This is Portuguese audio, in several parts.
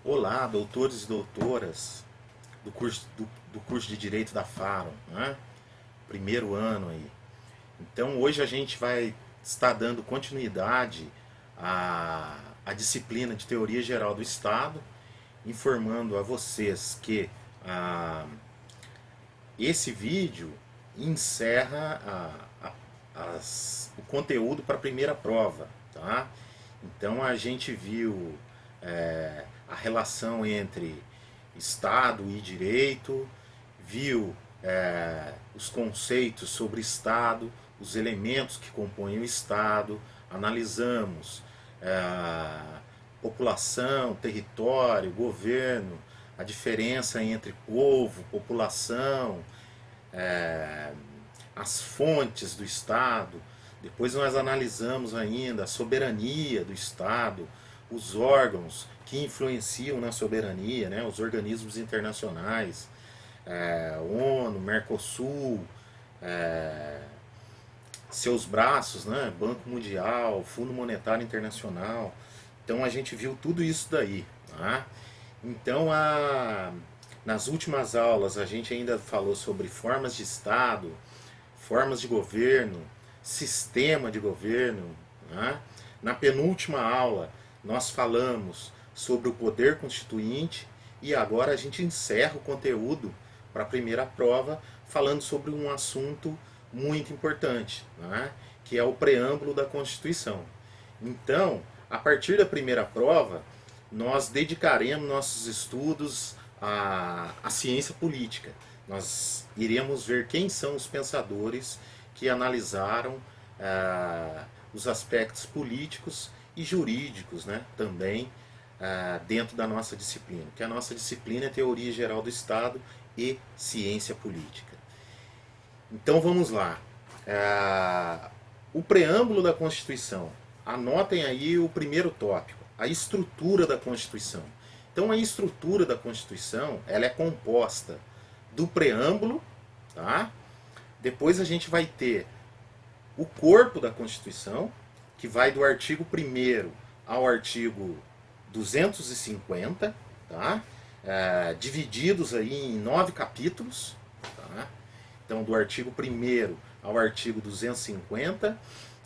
Olá, doutores e doutoras do curso de Direito da Faro, né? Primeiro ano aí. Então hoje a gente vai estar dando continuidade à disciplina de Teoria Geral do Estado, informando a vocês que ah, esse vídeo encerra o conteúdo para a primeira prova, tá? Então a gente viu a relação entre Estado e direito, viu os conceitos sobre Estado, os elementos que compõem o Estado, analisamos população, território, governo, a diferença entre povo, população, as fontes do Estado. Depois nós analisamos ainda a soberania do Estado, os órgãos que influenciam na soberania, né, os organismos internacionais, ONU, Mercosul, seus braços, né, Banco Mundial, Fundo Monetário Internacional. Então a gente viu tudo isso daí. Tá? Então nas últimas aulas a gente ainda falou sobre formas de Estado, formas de governo, sistema de governo. Né? Na penúltima aula nós falamos sobre o poder constituinte e agora a gente encerra o conteúdo para a primeira prova falando sobre um assunto muito importante, né? Que é o preâmbulo da Constituição. Então, a partir da primeira prova, nós dedicaremos nossos estudos à ciência política. Nós iremos ver quem são os pensadores que analisaram os aspectos políticos e jurídicos, né, também dentro da nossa disciplina, que a nossa disciplina é Teoria Geral do Estado e Ciência Política. Então vamos lá. O preâmbulo da Constituição. Anotem aí o primeiro tópico, a estrutura da Constituição. Então a estrutura da Constituição ela é composta do preâmbulo, tá? Depois a gente vai ter o corpo da Constituição, que vai do artigo 1º ao artigo 250, tá? Divididos aí em 9 capítulos. Tá? Então, do artigo 1º ao artigo 250,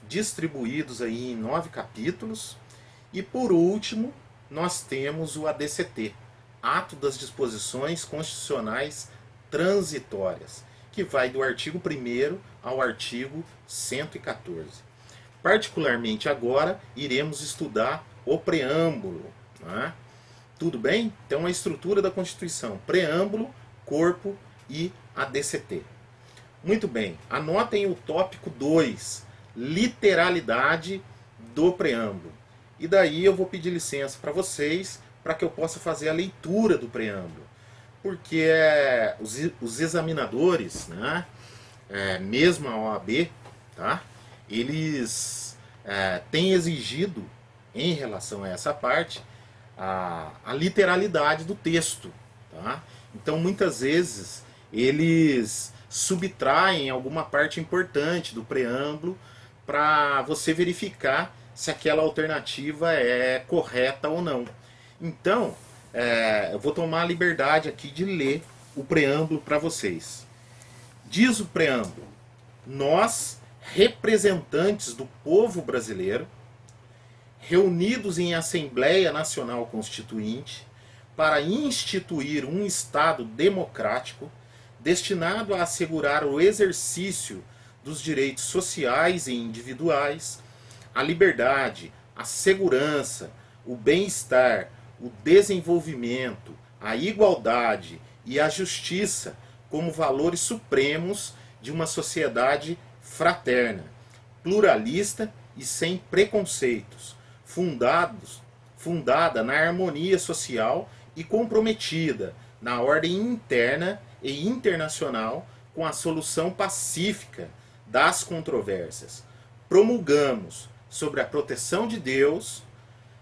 distribuídos aí em 9 capítulos. E por último, nós temos o ADCT, Ato das Disposições Constitucionais Transitórias, que vai do artigo 1º ao artigo 114. Particularmente agora, iremos estudar o preâmbulo. Né? Tudo bem? Então a estrutura da Constituição, preâmbulo, corpo e ADCT. Muito bem, anotem o tópico 2, literalidade do preâmbulo. E daí eu vou pedir licença para vocês, para que eu possa fazer a leitura do preâmbulo. Porque os examinadores, né, mesmo a OAB, tá, eles têm exigido, em relação a essa parte, a literalidade do texto. Tá? Então, muitas vezes, eles subtraem alguma parte importante do preâmbulo para você verificar se aquela alternativa é correta ou não. Então, eu vou tomar a liberdade aqui de ler o preâmbulo para vocês. Diz o preâmbulo: nós, representantes do povo brasileiro, reunidos em Assembleia Nacional Constituinte, para instituir um Estado democrático destinado a assegurar o exercício dos direitos sociais e individuais, a liberdade, a segurança, o bem-estar, o desenvolvimento, a igualdade e a justiça como valores supremos de uma sociedade fraterna, pluralista e sem preconceitos, fundada na harmonia social e comprometida na ordem interna e internacional com a solução pacífica das controvérsias. Promulgamos, sobre a proteção de Deus,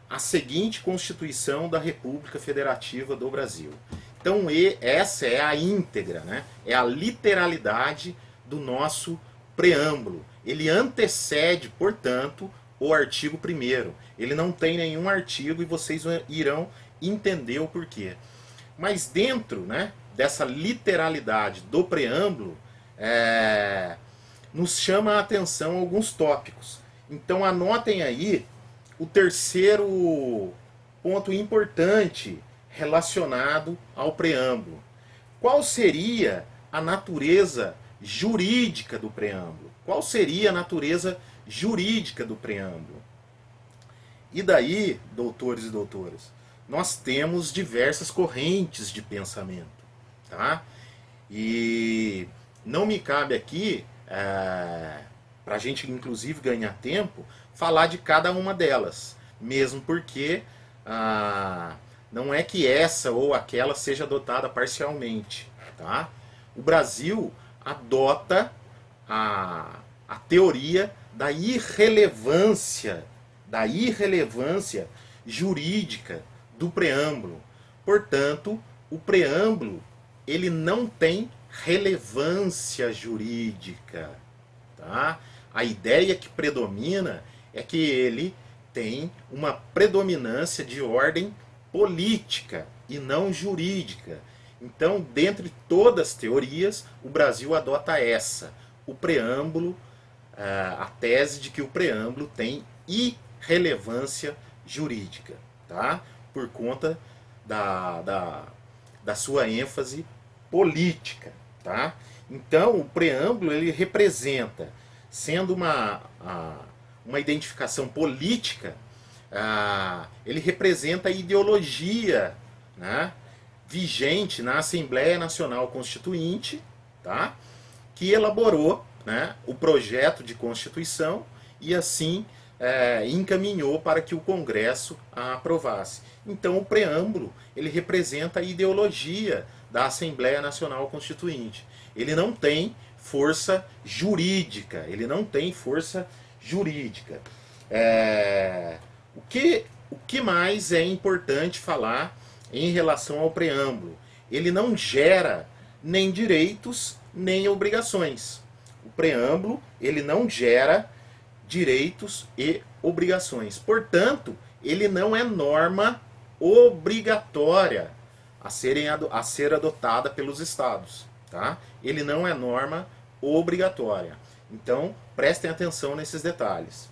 a seguinte Constituição da República Federativa do Brasil. Então essa é a íntegra, né? É a literalidade do nosso preâmbulo. Ele antecede, portanto, o artigo 1º. Ele não tem nenhum artigo e vocês irão entender o porquê. Mas dentro, né, dessa literalidade do preâmbulo, nos chama a atenção alguns tópicos. Então anotem aí o terceiro ponto importante relacionado ao preâmbulo. Qual seria a natureza jurídica do preâmbulo? Qual seria a natureza jurídica do preâmbulo? E daí, doutores e doutoras, nós temos diversas correntes de pensamento, tá? E não me cabe aqui, para a gente inclusive ganhar tempo, falar de cada uma delas, mesmo porque não é que essa ou aquela seja adotada parcialmente, tá? O Brasil adota a teoria da irrelevância jurídica do preâmbulo. Portanto, o preâmbulo ele não tem relevância jurídica, tá? A ideia que predomina é que ele tem uma predominância de ordem política e não jurídica. Então, dentre todas as teorias, o Brasil adota essa, o preâmbulo, a tese de que o preâmbulo tem irrelevância jurídica, tá? Por conta da sua ênfase política, tá? Então, o preâmbulo ele representa, sendo uma identificação política, ele representa a ideologia, né, vigente na Assembleia Nacional Constituinte, tá, que elaborou, né, o projeto de Constituição e assim encaminhou para que o Congresso a aprovasse. Então o preâmbulo ele representa a ideologia da Assembleia Nacional Constituinte. Ele não tem força jurídica. O que mais é importante falar em relação ao preâmbulo? Ele não gera nem direitos nem obrigações. O preâmbulo ele não gera direitos e obrigações. Portanto, ele não é norma obrigatória a ser adotada pelos estados, tá? Ele não é norma obrigatória. Então, prestem atenção nesses detalhes.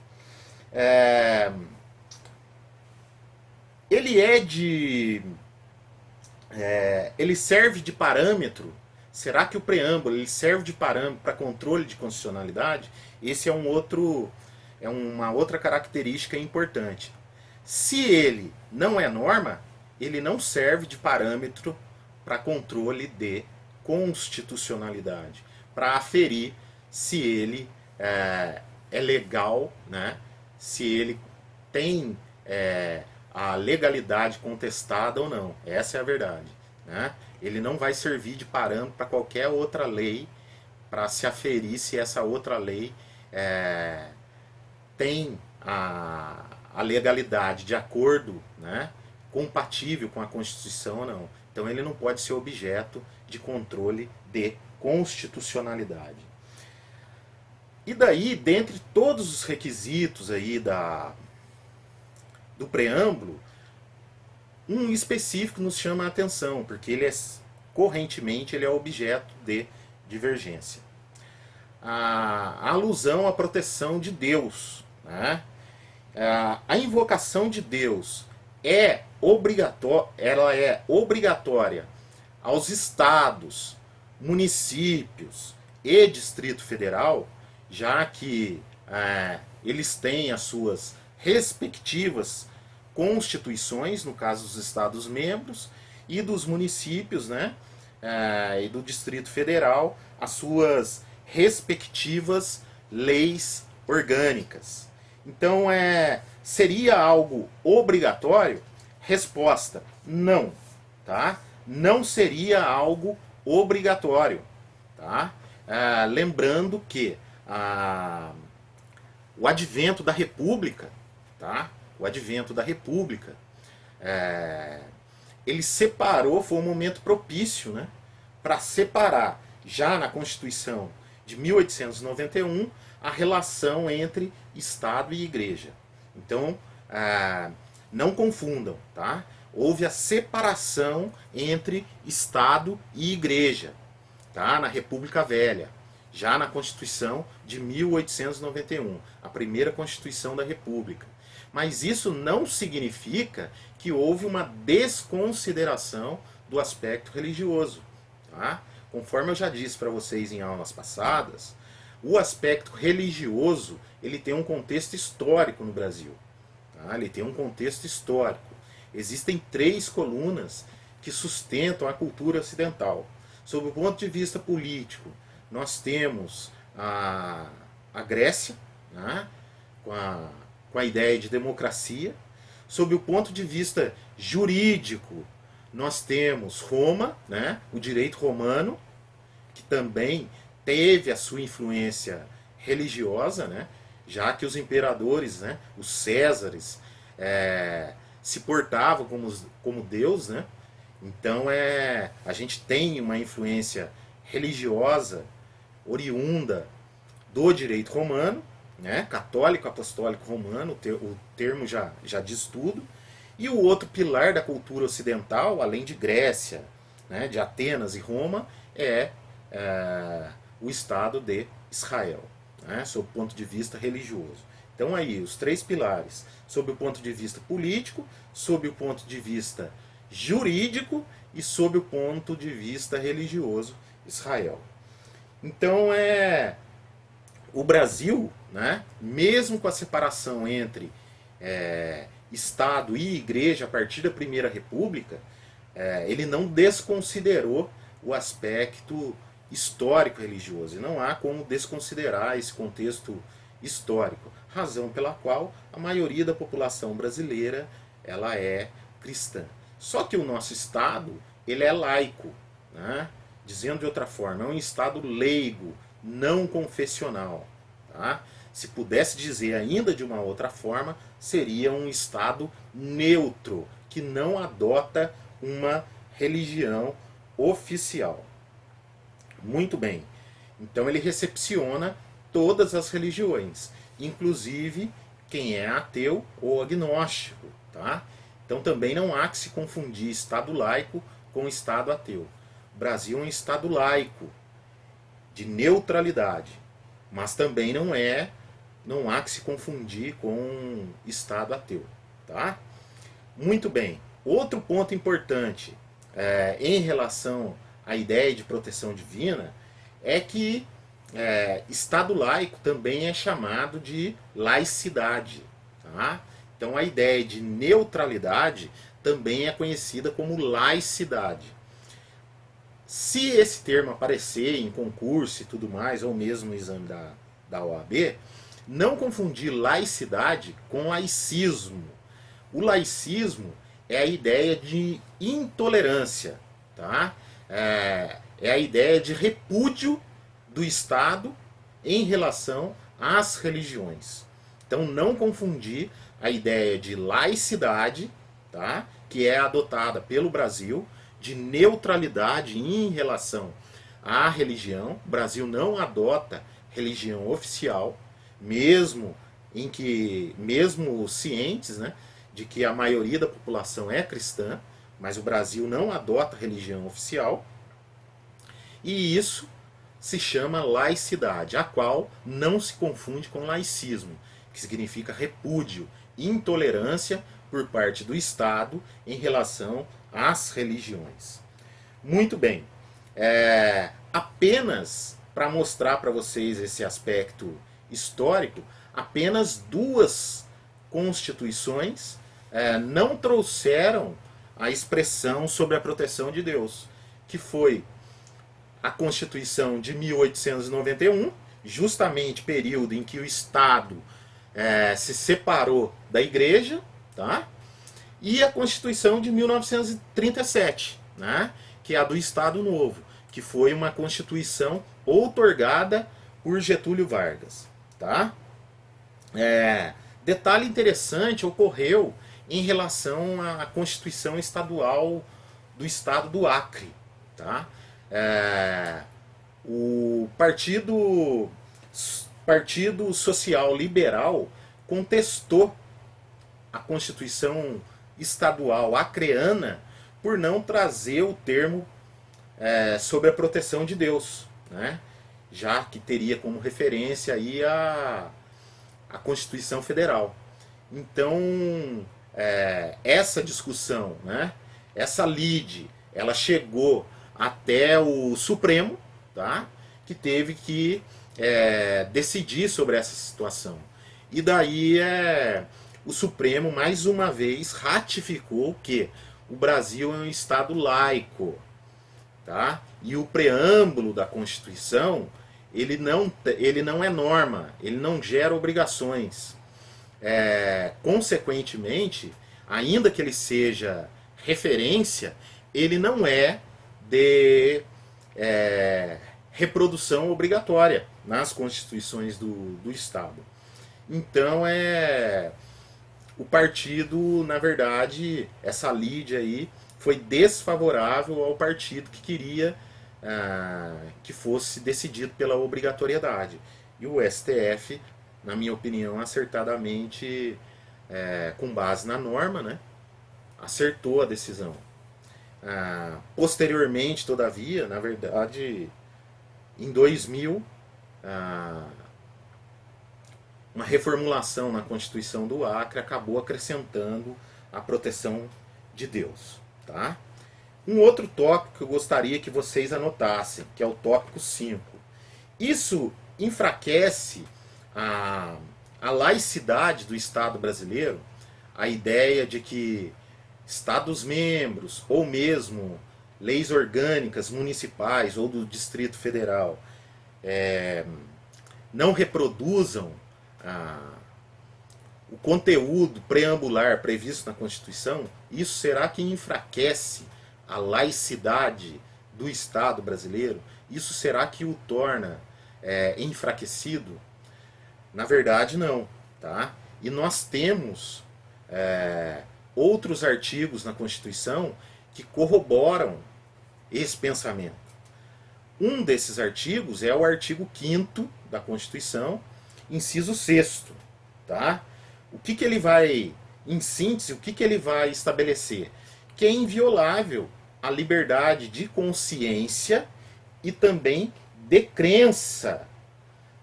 Ele serve de parâmetro. Será que o preâmbulo ele serve de parâmetro para controle de constitucionalidade? Esse é uma outra característica importante. Se ele não é norma, ele não serve de parâmetro para controle de constitucionalidade, para aferir se ele é legal, né? Se ele tem a legalidade contestada ou não. Essa é a verdade, né? Ele não vai servir de parâmetro para qualquer outra lei para se aferir se essa outra lei tem a legalidade de acordo, né, compatível com a Constituição ou não. Então ele não pode ser objeto de controle de constitucionalidade. E daí, dentre todos os requisitos aí do preâmbulo, um específico nos chama a atenção, porque correntemente ele é objeto de divergência. A alusão à proteção de Deus, né? A invocação de Deus ela é obrigatória aos estados, municípios e Distrito Federal, já que eles têm as suas respectivas constituições, no caso dos estados membros, e dos municípios, né, e do Distrito Federal, as suas respectivas leis orgânicas. Então, seria algo obrigatório? Resposta: não, tá? Não seria algo obrigatório, tá? Lembrando que o advento da República, tá? O advento da República, ele separou, foi um momento propício, né, para separar, já na Constituição de 1891, a relação entre Estado e Igreja. Então, não confundam, tá? houve a separação entre Estado e Igreja, tá? Na República Velha, já na Constituição de 1891, a primeira Constituição da República. Mas isso não significa que houve uma desconsideração do aspecto religioso, tá? Conforme eu já disse para vocês em aulas passadas, o aspecto religioso ele tem um contexto histórico no Brasil. Tá? Ele tem um contexto histórico. Existem 3 colunas que sustentam a cultura ocidental. Sob o ponto de vista político, nós temos a Grécia, né? com a ideia de democracia. Sob o ponto de vista jurídico, nós temos Roma, né? O direito romano, que também teve a sua influência religiosa, né? Já que os imperadores, né? Os Césares, se portavam como Deus, né? Então a gente tem uma influência religiosa oriunda do direito romano, né? Católico apostólico romano, o termo já diz tudo. E o outro pilar da cultura ocidental, além de Grécia, né? De Atenas e Roma, é o Estado de Israel, né? Sob o ponto de vista religioso. Então aí, os 3 pilares, sob o ponto de vista político, sob o ponto de vista jurídico e sob o ponto de vista religioso, Israel. Então o Brasil, né, mesmo com a separação entre Estado e Igreja a partir da Primeira República, ele não desconsiderou o aspecto histórico religioso. E não há como desconsiderar esse contexto histórico, razão pela qual a maioria da população brasileira ela é cristã. Só que o nosso Estado ele é laico, né? Dizendo de outra forma, é um Estado leigo, não confessional. Tá? Se pudesse dizer ainda de uma outra forma, seria um Estado neutro, que não adota uma religião oficial. Muito bem. Então ele recepciona todas as religiões, inclusive quem é ateu ou agnóstico. Tá? Então também não há que se confundir Estado laico com Estado ateu. O Brasil é um Estado laico, de neutralidade, mas também não há que se confundir com Estado ateu. Tá? Muito bem. Outro ponto importante em relação à ideia de proteção divina é que Estado laico também é chamado de laicidade. Tá? Então a ideia de neutralidade também é conhecida como laicidade. Se esse termo aparecer em concurso e tudo mais, ou mesmo no exame da OAB, não confundir laicidade com laicismo. O laicismo é a ideia de intolerância, tá? É a ideia de repúdio do Estado em relação às religiões. Então não confundir a ideia de laicidade, tá? Que é adotada pelo Brasil, de neutralidade em relação à religião. O Brasil não adota religião oficial, mesmo cientes, né, de que a maioria da população é cristã, mas o Brasil não adota religião oficial. E isso se chama laicidade, a qual não se confunde com laicismo, que significa repúdio, intolerância por parte do Estado em relação às religiões. Muito bem. Apenas para mostrar para vocês esse aspecto histórico, apenas 2 constituições não trouxeram a expressão sobre a proteção de Deus, que foi a Constituição de 1891, justamente período em que o Estado se separou da Igreja, tá? E a Constituição de 1937, né? Que é a do Estado Novo, que foi uma Constituição outorgada por Getúlio Vargas. Tá? Detalhe interessante ocorreu em relação à Constituição Estadual do Estado do Acre. Tá? O Partido Social Liberal contestou a Constituição estadual acreana por não trazer o termo sobre a proteção de Deus, né? Já que teria como referência aí a Constituição Federal. Então, essa discussão, né, essa lide, ela chegou até o Supremo, tá, que teve que decidir sobre essa situação. E daí o Supremo, mais uma vez, ratificou que o Brasil é um Estado laico. Tá? E o preâmbulo da Constituição, ele não é norma, ele não gera obrigações. Consequentemente, ainda que ele seja referência, ele não é de reprodução obrigatória nas constituições do Estado. Então, o partido, na verdade, essa lide aí foi desfavorável ao partido que queria que fosse decidido pela obrigatoriedade. E o STF, na minha opinião, acertadamente, com base na norma, né, acertou a decisão. Posteriormente, todavia, na verdade, em 2000, uma reformulação na Constituição do Acre acabou acrescentando a proteção de Deus. Tá? Um outro tópico que eu gostaria que vocês anotassem, que é o tópico 5. Isso enfraquece a laicidade do Estado brasileiro, a ideia de que Estados-membros, ou mesmo leis orgânicas municipais ou do Distrito Federal, não reproduzam o conteúdo preambular previsto na Constituição. Isso será que enfraquece a laicidade do Estado brasileiro? Isso será que o torna enfraquecido? Na verdade, não. Tá? E nós temos outros artigos na Constituição que corroboram esse pensamento. Um desses artigos é o artigo 5º da Constituição, inciso 6º. Tá? O que ele vai, em síntese, o que ele vai estabelecer? Que é inviolável a liberdade de consciência e também de crença,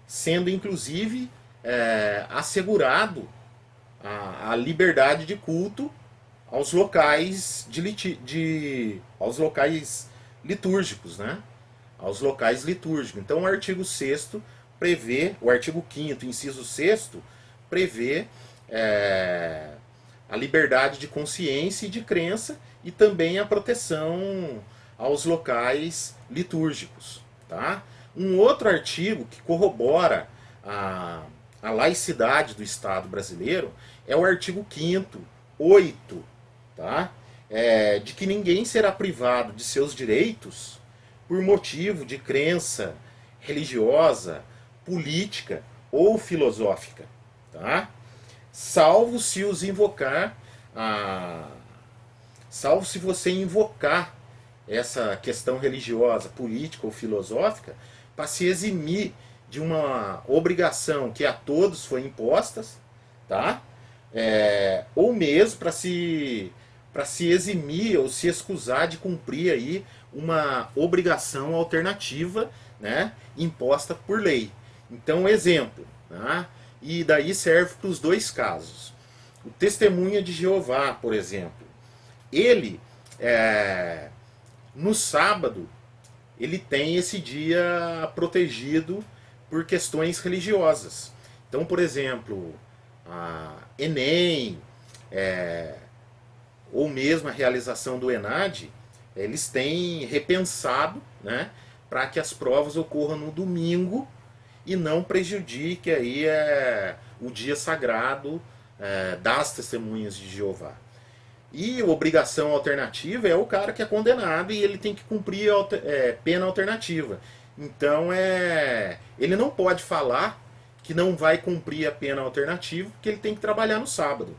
sendo inclusive assegurado a liberdade de culto aos locais aos locais litúrgicos, né? Aos locais litúrgicos. Então o artigo 6º prevê, o artigo 5º, inciso 6º, prevê a liberdade de consciência e de crença e também a proteção aos locais litúrgicos. Tá? Um outro artigo que corrobora a laicidade do Estado brasileiro é o artigo 5º, 8, tá? De que ninguém será privado de seus direitos por motivo de crença religiosa, política ou filosófica. Tá? Salvo se os invocar, salvo se você invocar essa questão religiosa, política ou filosófica para se eximir de uma obrigação que a todos foi imposta, tá? Ou mesmo para se eximir ou se excusar de cumprir aí uma obrigação alternativa, né, imposta por lei. Então, exemplo, tá? E daí serve para os dois casos. O Testemunha de Jeová, por exemplo, ele, no sábado, ele tem esse dia protegido por questões religiosas. Então, por exemplo, a Enem, ou mesmo a realização do ENAD, eles têm repensado, né, para que as provas ocorram no domingo e não prejudique aí o dia sagrado das testemunhas de Jeová. E a obrigação alternativa é o cara que é condenado e ele tem que cumprir pena alternativa. Então ele não pode falar que não vai cumprir a pena alternativa porque ele tem que trabalhar no sábado.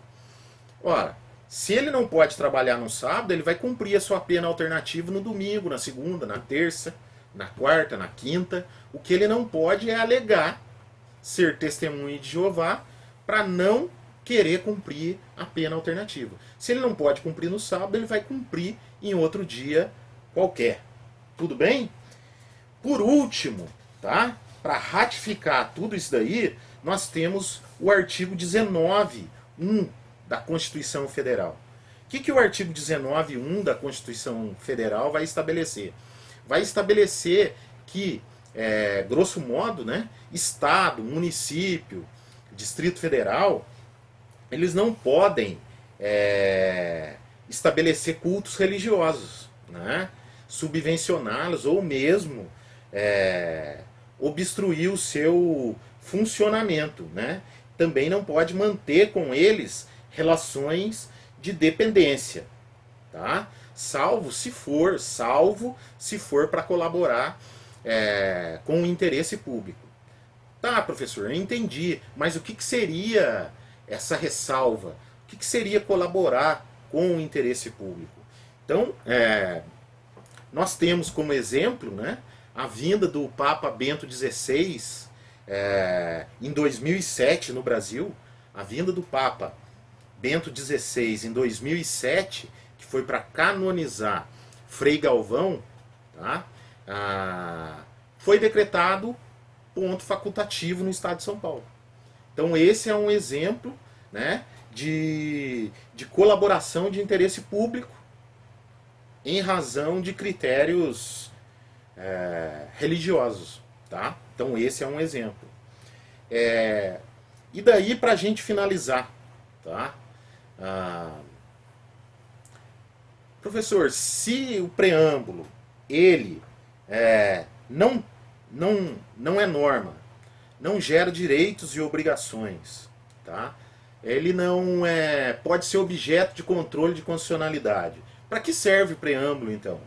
Ora, se ele não pode trabalhar no sábado, ele vai cumprir a sua pena alternativa no domingo, na segunda, na terça, na quarta, na quinta. O que ele não pode é alegar ser testemunha de Jeová para não querer cumprir a pena alternativa. Se ele não pode cumprir no sábado, ele vai cumprir em outro dia qualquer. Tudo bem? Por último, tá? Para ratificar tudo isso daí, nós temos o artigo 19.1 da Constituição Federal. O que o artigo 19.1 da Constituição Federal vai estabelecer? Vai estabelecer que, grosso modo, né, Estado, município, Distrito Federal, eles não podem estabelecer cultos religiosos, né, subvencioná-los ou mesmo obstruir o seu funcionamento, né? Também não pode manter com eles relações de dependência, tá? Salvo se for para colaborar com o interesse público. Tá, professor, eu entendi, mas o que seria essa ressalva? O que seria colaborar com o interesse público? Então, nós temos como exemplo, né, a vinda do Papa Bento XVI em 2007 no Brasil, a vinda do Papa Bento XVI em 2007, que foi para canonizar Frei Galvão, tá? Foi decretado ponto facultativo no estado de São Paulo. Então esse é um exemplo, né, de colaboração de interesse público em razão de critérios religiosos, tá? Então esse é um exemplo. E daí, para a gente finalizar, tá? Professor, se o preâmbulo ele não é norma, não gera direitos e obrigações, tá? Ele não pode ser objeto de controle de constitucionalidade. Para que serve o preâmbulo, então?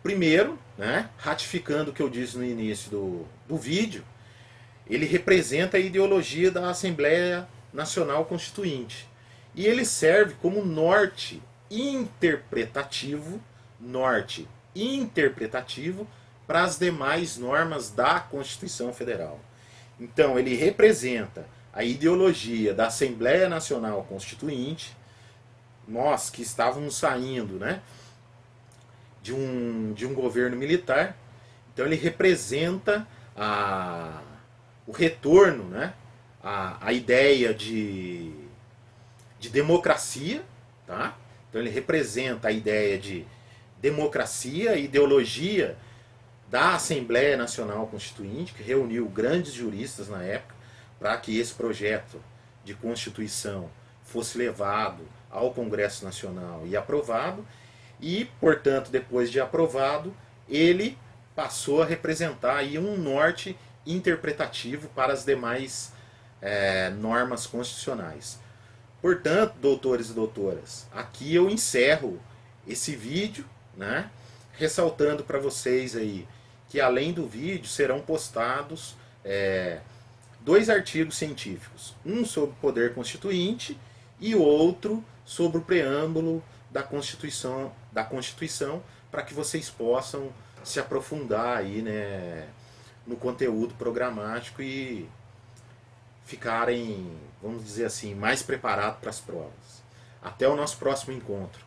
Primeiro, né, ratificando o que eu disse no início do vídeo, ele representa a ideologia da Assembleia Nacional Constituinte. E ele serve como norte interpretativo para as demais normas da Constituição Federal. Então, ele representa a ideologia da Assembleia Nacional Constituinte, nós que estávamos saindo, né, de um governo militar. Então ele representa o retorno, né, a ideia de democracia, tá? Então ele representa a ideia de democracia, a ideologia da Assembleia Nacional Constituinte, que reuniu grandes juristas na época para que esse projeto de Constituição fosse levado ao Congresso Nacional e aprovado. E, portanto, depois de aprovado, ele passou a representar aí um norte interpretativo para as demais normas constitucionais. Portanto, doutores e doutoras, aqui eu encerro esse vídeo, né, ressaltando para vocês aí que além do vídeo serão postados 2 artigos científicos, um sobre o poder constituinte e outro sobre o preâmbulo da Constituição, para que vocês possam se aprofundar aí, né, no conteúdo programático e ficarem, vamos dizer assim, mais preparados para as provas. Até o nosso próximo encontro.